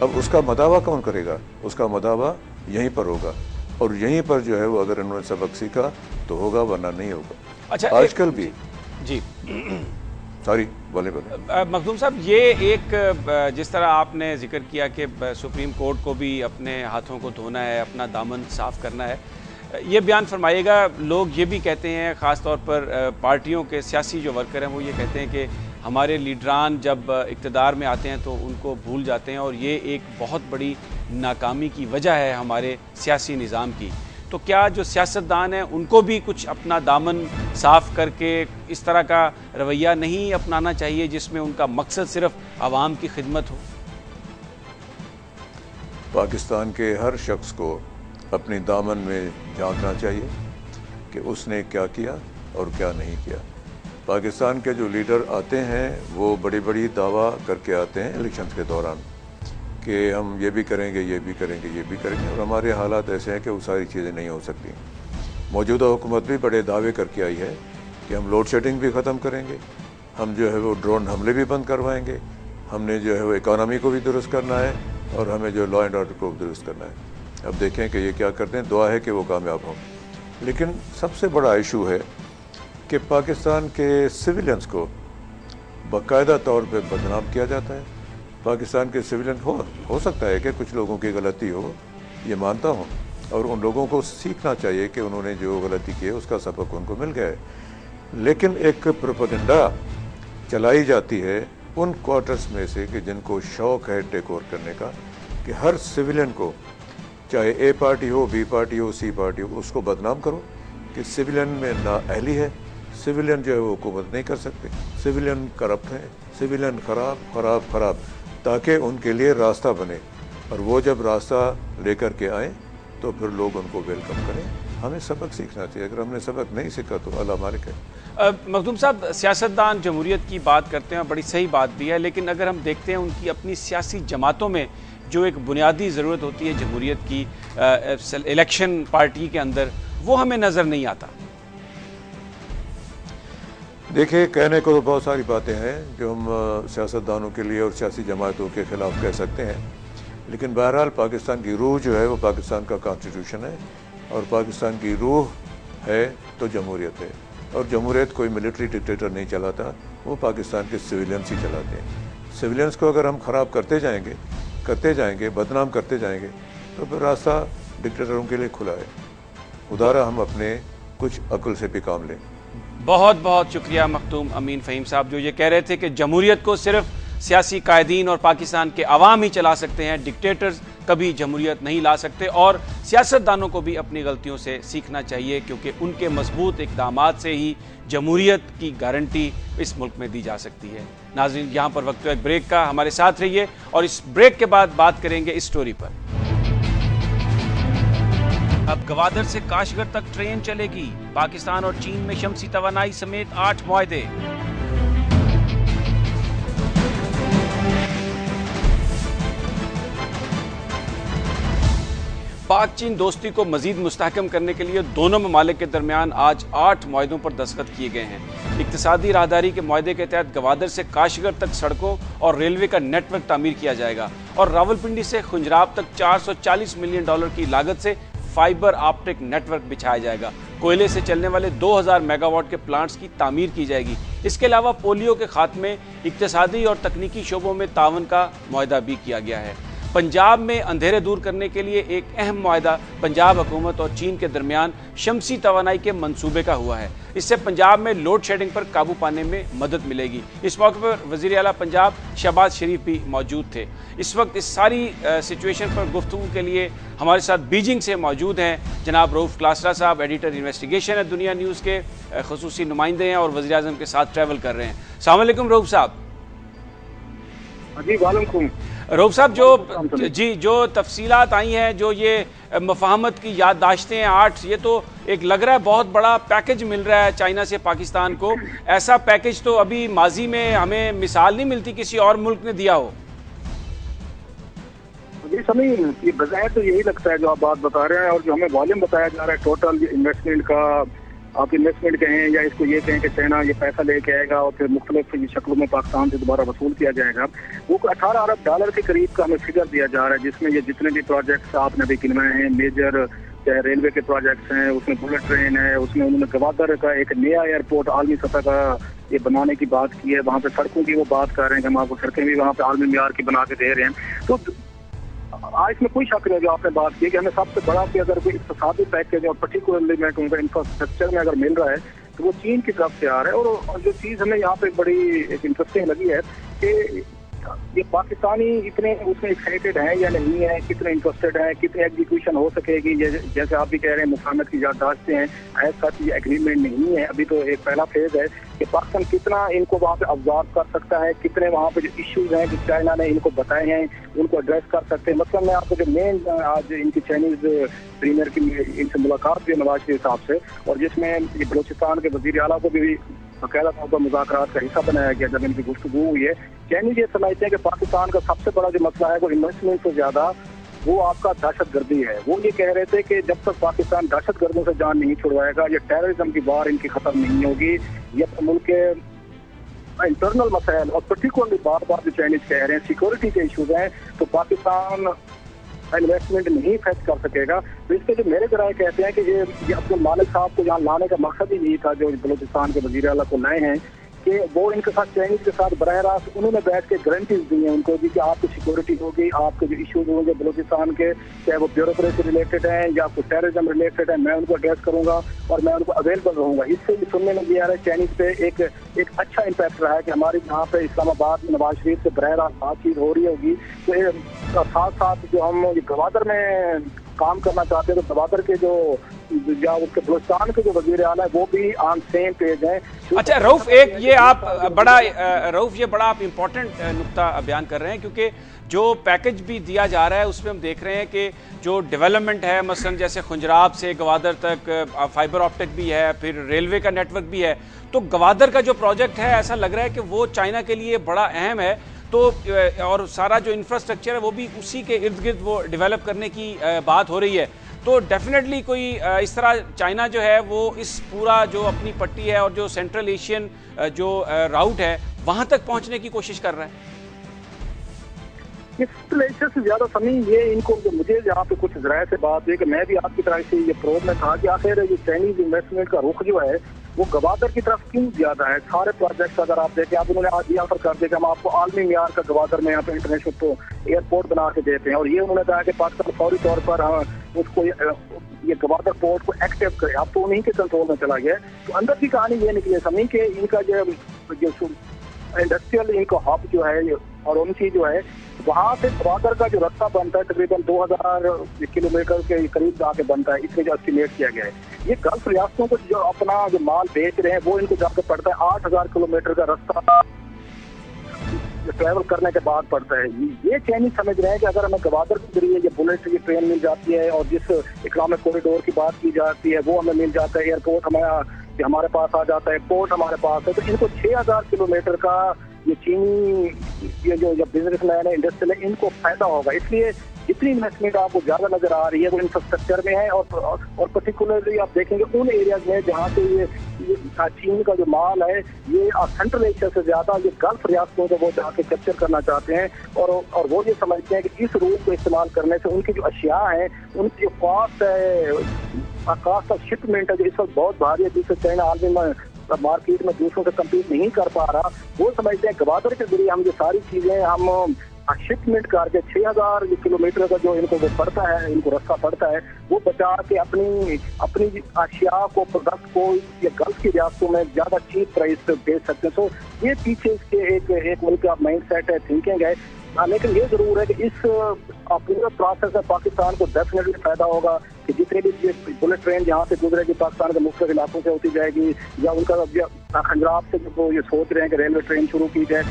अब उसका मदावा कौन करेगा? उसका मदावा यहीं पर होगा, और यहीं पर जो है वो अगर इन्होंने सबक सीखा तो होगा, वरना नहीं होगा। अच्छा, आजकल भी जी सॉरी बोले मखदूम साहब, ये एक जिस तरह आपने जिक्र किया कि सुप्रीम कोर्ट को भी अपने हाथों को धोना है, अपना दामन साफ करना है, ये बयान फरमाइएगा। लोग ये भी कहते हैं, ख़ास तौर पर पार्टियों के सियासी जो वर्कर हैं वो ये कहते हैं कि हमारे लीडरान जब इक़्तिदार में आते हैं तो उनको भूल जाते हैं, और ये एक बहुत बड़ी नाकामी की वजह है हमारे सियासी निज़ाम की। तो क्या जो सियासतदान हैं उनको भी कुछ अपना दामन साफ़ करके इस तरह का रवैया नहीं अपनाना चाहिए जिसमें उनका मकसद सिर्फ आवाम की खिदमत हो? पाकिस्तान के हर शख्स को अपनी दामन में झांकना चाहिए कि उसने क्या किया और क्या नहीं किया। पाकिस्तान के जो लीडर आते हैं वो बड़ी बड़ी दावा करके आते हैं इलेक्शंस के दौरान कि हम ये भी करेंगे, ये भी करेंगे, ये भी करेंगे, और हमारे हालात ऐसे हैं कि वो सारी चीज़ें नहीं हो सकती। मौजूदा हुकूमत भी बड़े दावे करके आई है कि हम लोड शेडिंग भी ख़त्म करेंगे, हम जो है वो ड्रोन हमले भी बंद करवाएंगे, हमने जो है वो इकॉनमी को भी दुरुस्त करना है और हमें जो लॉ एंड ऑर्डर को भी दुरुस्त करना है। अब देखें कि ये क्या करते हैं, दुआ है कि वो कामयाब हों। लेकिन सबसे बड़ा इशू है कि पाकिस्तान के सिविलियंस को बाकायदा तौर पे बदनाम किया जाता है। पाकिस्तान के सिविलियन हो सकता है कि कुछ लोगों की गलती हो, ये मानता हूँ, और उन लोगों को सीखना चाहिए कि उन्होंने जो गलती की है उसका सबक उनको मिल गया है। लेकिन एक प्रोपेगेंडा चलाई जाती है उन क्वार्टर्स में से कि जिनको शौक़ है टेक ओवर करने का, कि हर सिविलियन को, चाहे ए पार्टी हो, बी पार्टी हो, सी पार्टी हो, उसको बदनाम करो कि सिविलियन में नाअहली है, सिविलियन जो है वो हुकूमत नहीं कर सकते, सिविलियन करप्ट हैं, सिविलियन खराब खराब खराब, ताकि उनके लिए रास्ता बने। और वो जब रास्ता लेकर के आए तो फिर लोग उनको वेलकम करें। हमें सबक सीखना चाहिए, अगर हमने सबक नहीं सीखा तो अल्लाह मालिक है। मखदूम साहब, सियासतदान जमहूरियत की बात करते हैं, बड़ी सही बात भी है, लेकिन अगर हम देखते हैं उनकी अपनी सियासी जमातों में जो एक बुनियादी ज़रूरत होती है जमहूरियत की इलेक्शन पार्टी के अंदर, वो हमें नज़र नहीं आता। देखिए, कहने को तो बहुत सारी बातें हैं जो हम सियासतदानों के लिए और सियासी जमातों के ख़िलाफ़ कह सकते हैं, लेकिन बहरहाल पाकिस्तान की रूह जो है वो पाकिस्तान का कॉन्स्टिट्यूशन है, और पाकिस्तान की रूह है तो जमहूरियत है, और जमहूरियत कोई मिलिट्री डिक्टेटर नहीं चलाता, वो पाकिस्तान के सिविलियंस ही चलाते हैं। सिविलियंस को अगर हम ख़राब करते जाएंगे, बदनाम करते जाएंगे, तो फिर रास्ता डिक्टेटरों के लिए खुला है। खुदारा हम अपने कुछ अक्ल से भी काम लें। बहुत बहुत शुक्रिया मखदूम अमीन फ़हीम साहब, जो ये कह रहे थे कि जमहूरियत को सिर्फ सियासी कायदीन और पाकिस्तान के अवाम ही चला सकते हैं, डिक्टेटर्स कभी जमहूरियत नहीं ला सकते, और सियासतदानों को भी अपनी गलतियों से सीखना चाहिए, क्योंकि उनके मजबूत इक़दामात से ही जमहूरियत की गारंटी इस मुल्क में दी जा सकती है। नाज़रीन, यहाँ पर वक्त एक ब्रेक का, हमारे साथ रहिए और इस ब्रेक के बाद बात करेंगे इस स्टोरी पर। अब गवादर से काशगर तक ट्रेन चलेगी, पाकिस्तान और चीन में शमसी तवानाई समेत 8 मुआहदे। पाक चीन दोस्ती को मजीद मुस्तहकम करने के लिए दोनों ममालिक के दरमियान आज 8 मुआहदों पर दस्तखत किए गए हैं। इक्तिसादी राहदारी के मुआहदे के तहत गवादर से काशगर तक सड़कों और रेलवे का नेटवर्क तामीर किया जाएगा, और रावलपिंडी से खुंजराब तक $440 मिलियन की लागत से फाइबर ऑप्टिक नेटवर्क बिछाया जाएगा। कोयले से चलने वाले 2000 मेगावाट के प्लांट्स की तामीर की जाएगी। इसके अलावा पोलियो के खात्मे, इक्तिसादी और तकनीकी शोबों में तावन का मुआहदा भी किया गया है। पंजाब में अंधेरे दूर करने के लिए एक अहम मुआहदा पंजाब हुकूमत और चीन के दरमियान शमसी तवानाई के मंसूबे का हुआ है। इससे पंजाब में लोड शेडिंग पर काबू पाने में मदद मिलेगी। इस मौके पर वज़ीर आला पंजाब शहबाज शरीफ भी मौजूद थे। इस वक्त इस सारी सिचुएशन पर गुफ्तगू के लिए हमारे साथ बीजिंग से मौजूद हैं जनाब रऊफ क्लासरा साहब, एडिटर इन्वेस्टिगेशन है दुनिया न्यूज़ के, ख़ुसूसी नुमाइंदे हैं और वज़ीर आज़म के साथ ट्रैवल कर रहे हैं। अस्सलाम वालेकुम रऊफ साहब। जी वालेकुम। रऊफ साहब, जो तफसीलात आई हैं, जो ये मफाहमत की याददाश्तें 8, ये तो एक लग रहा है बहुत बड़ा पैकेज मिल रहा है चाइना से पाकिस्तान को। ऐसा पैकेज तो अभी माजी में हमें मिसाल नहीं मिलती किसी और मुल्क ने दिया हो। जी समी, ये बज़ाहिर तो यही लगता है जो आप बात बता रहे हैं, और जो हमें वॉल्यूम बताया जा रहा है टोटल इन्वेस्टमेंट का, आप इन्वेस्टमेंट कहें या इसको ये कहें कि चाइना ये पैसा लेके आएगा और फिर मुख्तलिफ शक्लों में पाकिस्तान से दोबारा वसूल किया जाएगा, वो $18 अरब के करीब का हमें फिगर दिया जा रहा है, जिसमें ये जितने भी प्रोजेक्ट्स आपने अभी गिनवाए हैं, मेजर चाहे रेलवे के प्रोजेक्ट्स हैं, उसमें बुलेट ट्रेन है, उसमें उन्होंने गवादर का एक नया एयरपोर्ट आलमी सतह का ये बनाने की बात की है, वहाँ पे सड़कों की वो बात कर रहे हैं कि हम आपको सड़कें भी वहाँ पे आलमी मियार की बना के दे रहे हैं। तो आज इसमें कोई शक नहीं जो आपने बात की कि हमें सबसे बड़ा कि अगर कोई इक़्तिसादी पैकेज और पर्टिकुलरली मैं कहूँगा इंफ्रास्ट्रक्चर में अगर मिल रहा है तो वो चीन की तरफ से आ रहा है। और जो चीज़ हमें यहाँ पे बड़ी एक इंटरेस्टिंग लगी है कि ये पाकिस्तानी इतने उसमें एक्साइटेड हैं या नहीं है, कितने इंटरेस्टेड हैं, कितने एग्जीक्यूशन हो सकेगी। जैसे आप भी कह रहे हैं मुफाहमत की याददाश्तें हैं, ऐसा ये एग्रीमेंट नहीं है। अभी तो एक पहला फेज है कि पाकिस्तान कितना इनको वहाँ पे ऑब्जर्व कर सकता है, कितने वहाँ पे जो इश्यूज हैं जो चाइना ने इनको बताए हैं उनको एड्रेस कर सकते हैं। मतलब मैं आपको जो मेन आज इनकी चाइनीज प्रीमियर की इनसे मुलाकात हुई नवाज के हिसाब से, और जिसमें ये बलूचिस्तान के वजीर आला को भी बाकायदा तौर पर मुज़ाकरात का हिस्सा बनाया गया जब इनकी गुफ्तगू हुई है। चाइनीज ये समझते हैं कि पाकिस्तान का सबसे बड़ा जो मसला है वो इन्वेस्टमेंट से ज्यादा वो आपका दहशतगर्दी है। वो ये कह रहे थे कि जब तक पाकिस्तान दहशतगर्दों से जान नहीं छुड़वाएगा, ये टेररिज्म की वार इनकी खत्म नहीं होगी, ये मुल्क के इंटरनल मसाइल और पर्टिकुलरली बार बार जो चाइनीज कह रहे हैं सिक्योरिटी के इशूज हैं, तो पाकिस्तान इन्वेस्टमेंट नहीं फेच कर सकेगा। तो इसके जो मेरे जराए कहते हैं कि ये अब्दुल मालिक साहब को यहाँ लाने का मकसद ही यही था जो बलूचिस्तान के वज़ीर आला को लाए हैं कि वो इनके साथ चाइनीज के साथ बरह रास्त उन्होंने बैठ के गारंटीज दी हैं उनको भी कि आपकी सिक्योरिटी होगी, आपके जो इशूज होंगे बलूचिस्तान के, चाहे वो ब्यूरोक्रेसी रिलेटेड हैं या कुछ टेररिज्म रिलेटेड है, मैं उनको एड्रेस करूंगा और मैं उनको अवेलेबल रहूंगा। इससे भी सुनने में ये आ रहा है चाइनीज पे एक अच्छा इम्पैक्ट रहा है कि हमारी यहाँ पे इस्लामाबाद में नवाज शरीफ से बरह रास्त बातचीत हो रही होगी। तो साथ साथ जो हम गवादर में काम करना चाहते हैं तो गवादर के जो या उसके बलूचिस्तान के जो वजीर आला है वो भी ऑन सेम पेज है। अच्छा रऊफ, एक ये आप बड़ा आप इम्पोर्टेंट नुक्ता बयान कर रहे हैं, क्योंकि जो पैकेज भी दिया जा रहा है उसमें हम देख रहे हैं कि जो डेवलपमेंट है मसलन जैसे खुंजराब से गवादर तक फाइबर ऑप्टिक भी है, फिर रेलवे का नेटवर्क भी है, तो गवादर का जो प्रोजेक्ट है ऐसा लग रहा है कि वो चाइना के लिए बड़ा अहम है। तो और सारा जो इंफ्रास्ट्रक्चर है वो भी उसी के इर्द गिर्द वो डेवलप करने की बात हो रही है। तो डेफिनेटली कोई इस तरह चाइना जो है वो इस पूरा जो अपनी पट्टी है और जो सेंट्रल एशियन जो राउट है वहां तक पहुंचने की कोशिश कर रहा है। सेंट्रल एशिया से ज्यादा समी ये इनको मुझे यहाँ पे कुछ जराए से बात हुई कि मैं भी आपकी तरह से ये प्रोब में था कि आखिर ये चाइनीज इन्वेस्टमेंट का रुख जो है वो गवादर की तरफ क्यों ज्यादा है। सारे प्रोजेक्ट्स अगर आप देखें, आप उन्होंने आज ये ऑफर कर दिया कि हम आपको आलमी मियार का गवादर में यहाँ पे इंटरनेशनल तो एयरपोर्ट बना के देते हैं, और ये उन्होंने कहा कि पाकिस्तान फौरी तौर पर उसको ये गवादर पोर्ट को एक्टिव करे। अब तो उन्हीं के कंट्रोल में चला गया। तो अंदर की कहानी ये निकली समी के इनका जो इंडस्ट्रियल इनका हब जो है और उनकी जो है वहाँ से गवादर का जो रास्ता बनता है तकरीबन 2000 किलोमीटर के करीब जाके बनता है, इसमें जो एस्टिमेट किया गया है। ये गल्फ रियासतों को जो अपना जो माल बेच रहे हैं वो इनको जाकर पड़ता है 8000 किलोमीटर का रास्ता ट्रैवल करने के बाद पड़ता है। ये चाइनीज समझ रहे हैं कि अगर हमें गवादर के जरिए ये बुलेट की ट्रेन मिल जाती है और जिस इकोनॉमिक कॉरिडोर की बात की जाती है वो हमें मिल जाता है, एयरपोर्ट हमारे पास आ जाता है, पोर्ट हमारे पास है, तो इनको 6000 किलोमीटर का ये चीनी ये जो बिजनेसमैन है इंडस्ट्रियल है इनको फायदा होगा। इसलिए जितनी इन्वेस्टमेंट आपको ज्यादा नजर आ रही है वो इंफ्रास्ट्रक्चर में है और पर्टिकुलरली आप देखेंगे उन एरियाज में जहाँ पे ये चीन का जो माल है ये सेंट्रल एशिया से ज्यादा ये गल्फ रियासतों को वो जाके कैप्चर करना चाहते हैं और वो ये समझते हैं कि इस रूट को इस्तेमाल करने से उनकी जो अशिया है उनकी जो कॉस्ट है कॉस्ट ऑफ शिपमेंट है जो इस वक्त बहुत भारी है, जिससे चाइना आलमी में मार्केट में दूसरों से कम्पीट नहीं कर पा रहा। वो समझते हैं गवादर के जरिए हम ये सारी चीजें हम शिपमेंट करके 6000 किलोमीटर का जो इनको वो पड़ता है, इनको रास्ता पड़ता है, वो बचा के अपनी अशिया को प्रोडक्ट को ये गल्फ की रियासतों में ज्यादा चीप प्राइस पे बेच सकते हैं। सो ये पीछे इसके एक उनका माइंड सेट है, थिंकिंग है। लेकिन ये जरूर है कि इस पूरे प्रोसेस में पाकिस्तान को डेफिनेटली फायदा होगा कि जितने भी बुलेट ट्रेन यहाँ से गुजरेगी पाकिस्तान के मुख्तलिफ इलाकों से होती जाएगी, या उनका खंजराब से जो ये सोच रहे हैं कि रेलवे ट्रेन शुरू की जाए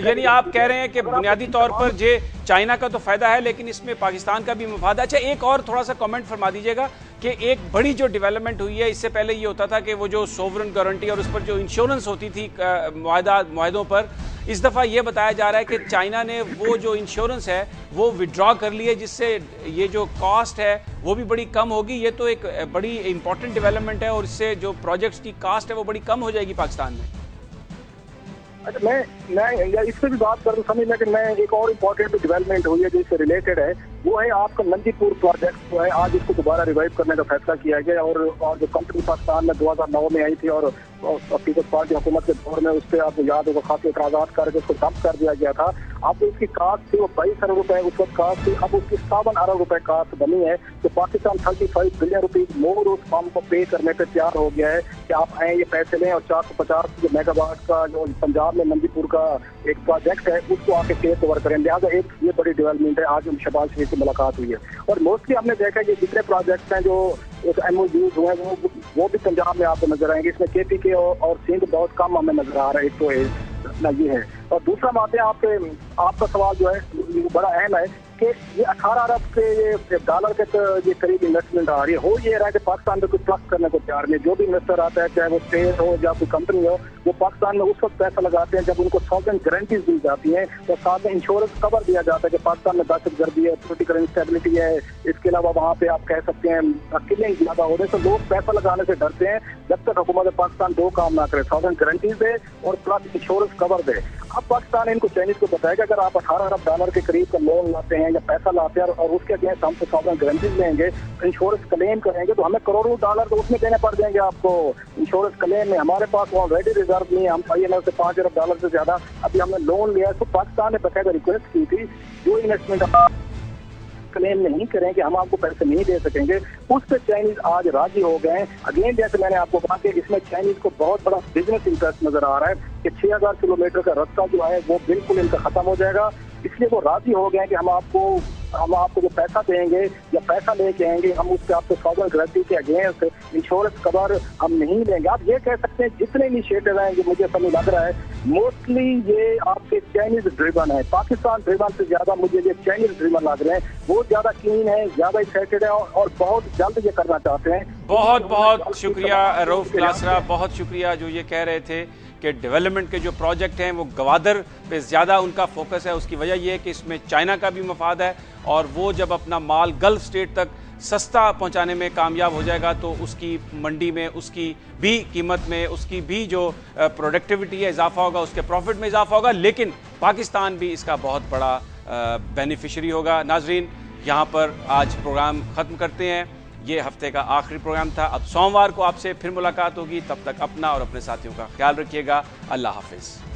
यानी आप कह रहे हैं कि बुनियादी तौर पर ये चाइना का तो फायदा है लेकिन इसमें पाकिस्तान का भी मुफादा। अच्छा एक और थोड़ा सा कमेंट फरमा दीजिएगा कि एक बड़ी जो डेवलपमेंट हुई है, इससे पहले ये होता था कि वो जो सोवरेन गारंटी और उस पर जो इंश्योरेंस होती थी मुआहदों पर, इस दफ़ा ये बताया जा रहा है कि चाइना ने वो जो इंश्योरेंस है वो विड्रॉ कर ली है, जिससे ये जो कॉस्ट है वो भी बड़ी कम होगी। ये तो एक बड़ी इंपॉर्टेंट डेवलपमेंट है और इससे जो प्रोजेक्ट्स की कॉस्ट है वो बड़ी कम हो जाएगी पाकिस्तान में। अच्छा मैं इससे भी बात करूँ समझ, लेकिन मैं एक और इम्पोर्टेंट डेवलपमेंट हुई है जो इससे रिलेटेड है, वो है आपका नंदीपुर प्रोजेक्ट जो है आज इसको दोबारा रिवाइव करने का फैसला किया गया और जो कंपनी पाकिस्तान में 2009 में आई थी और पीपल्स पार्टी हुकूमत के दौर में उस पर आपको याद होगा खासी एतराज़ात करके उसको जब्त कर दिया गया था। अब उसकी कास्ट थी वो 22 अरब रुपए उस वक्त कास्ट थी, अब उसकी 57 अरब रुपए कास्ट बनी है। तो पाकिस्तान 35 बिलियन रुपीज मोर उस फॉर्म को पे करने पर तैयार हो गया है कि आप आए ये पैसे लें और 450 मेगावाट का जो पंजाब में मंदीपुर का एक प्रोजेक्ट है उसको आके टेक ओवर करें। लिहाजा एक ये बड़ी डेवलपमेंट है, आज शहबाज शरीफ की मुलाकात हुई है। और मोस्टली हमने देखा कि जितने प्रोजेक्ट हैं जो MOUs हुए वो भी पंजाब में आपको नजर आएंगे। इसमें KPK और सिंध बहुत कम हमें नजर आ रहा है, एक तो ये है। और दूसरा बात है आपका सवाल जो है बड़ा अहम है कि ये 18 अरब के ये डॉलर के ये करीब इन्वेस्टमेंट आ रही है। हो ये रहा है कि पाकिस्तान में कुछ प्लस करने को तैयार नहीं। जो भी इन्वेस्टर आता है चाहे वो स्टेट हो या कोई कंपनी हो, वो पाकिस्तान में उस वक्त पैसा लगाते हैं जब उनको सॉवरेन गारंटीज दी जाती हैं तो साथ में इंश्योरेंस कवर दिया जाता है कि पाकिस्तान में दहशतगर्दी है, पॉलिटिकल इंस्टेबिलिटी है, इसके अलावा वहाँ पे आप कह सकते हैं किलिंग ज्यादा हो रहे हैं। तो लोग पैसा लगाने से डरते हैं जब तक हुकूमत पाकिस्तान दो काम ना करे, सॉवरेन गारंटीज दे और प्लस इंश्योरेंस कवर दे। अब पाकिस्तान इनको चाइनीज को बताएगा अगर आप 18 अरब डॉलर के करीब का लोन लाते हैं या पैसा लाते हैं और उसके अगेंस्ट हम सॉवरेन गारंटीज लेंगे, इंश्योरेंस क्लेम करेंगे तो हमें करोड़ों डॉलर तो उसमें देने पड़ जाएंगे आपको इंश्योरेंस क्लेम में। हमारे पास ऑलरेडी रिजर्व नहीं है, हम IMF से 5 अरब डॉलर से ज्यादा अभी हमने लोन लिया है। तो पाकिस्तान ने बकायदा रिक्वेस्ट की थी जो इन्वेस्टमेंट क्लेम नहीं करेंगे हम आपको पैसे नहीं दे सकेंगे, उस पर चाइनीज आज राजी हो गए हैं। अगेन जैसे मैंने आपको कहा कि इसमें चाइनीज को बहुत बड़ा बिजनेस इंटरेस्ट नजर आ रहा है कि 6000 किलोमीटर का रास्ता जो है वो बिल्कुल इनका खत्म हो जाएगा। इसलिए वो राजी हो गए हैं कि हम आपको जो पैसा देंगे या पैसा लेके आएंगे हम उससे आपको सॉवरेन गारंटी के अगेंस्ट इंश्योरेंस कवर हम नहीं लेंगे। आप ये कह सकते हैं जितने इनिशिएटिव हैं मुझे समझ लग रहा है मोस्टली ये आपके चाइनीज ड्रिवन है। पाकिस्तान ड्रिवन से ज्यादा मुझे ये चाइनीज ड्रिवन लग रहे हैं। वो ज्यादा कीन है, ज्यादा एक्साइटेड है और बहुत जल्द ये करना चाहते हैं। बहुत बहुत शुक्रिया रऊफ क्लासरा, बहुत शुक्रिया जो ये कह रहे थे कि डेवलपमेंट के जो प्रोजेक्ट हैं वो गवादर पे ज़्यादा उनका फोकस है। उसकी वजह यह है कि इसमें चाइना का भी मफाद है और वो जब अपना माल गल्फ स्टेट तक सस्ता पहुंचाने में कामयाब हो जाएगा तो उसकी मंडी में उसकी भी कीमत में उसकी भी जो प्रोडक्टिविटी है इजाफा होगा, उसके प्रॉफिट में इजाफा होगा, लेकिन पाकिस्तान भी इसका बहुत बड़ा बेनिफिशरी होगा। नाजरीन, यहाँ पर आज प्रोग्राम ख़त्म करते हैं। ये हफ्ते का आखिरी प्रोग्राम था। अब सोमवार को आपसे फिर मुलाकात होगी। तब तक अपना और अपने साथियों का ख्याल रखिएगा। अल्लाह हाफिज़।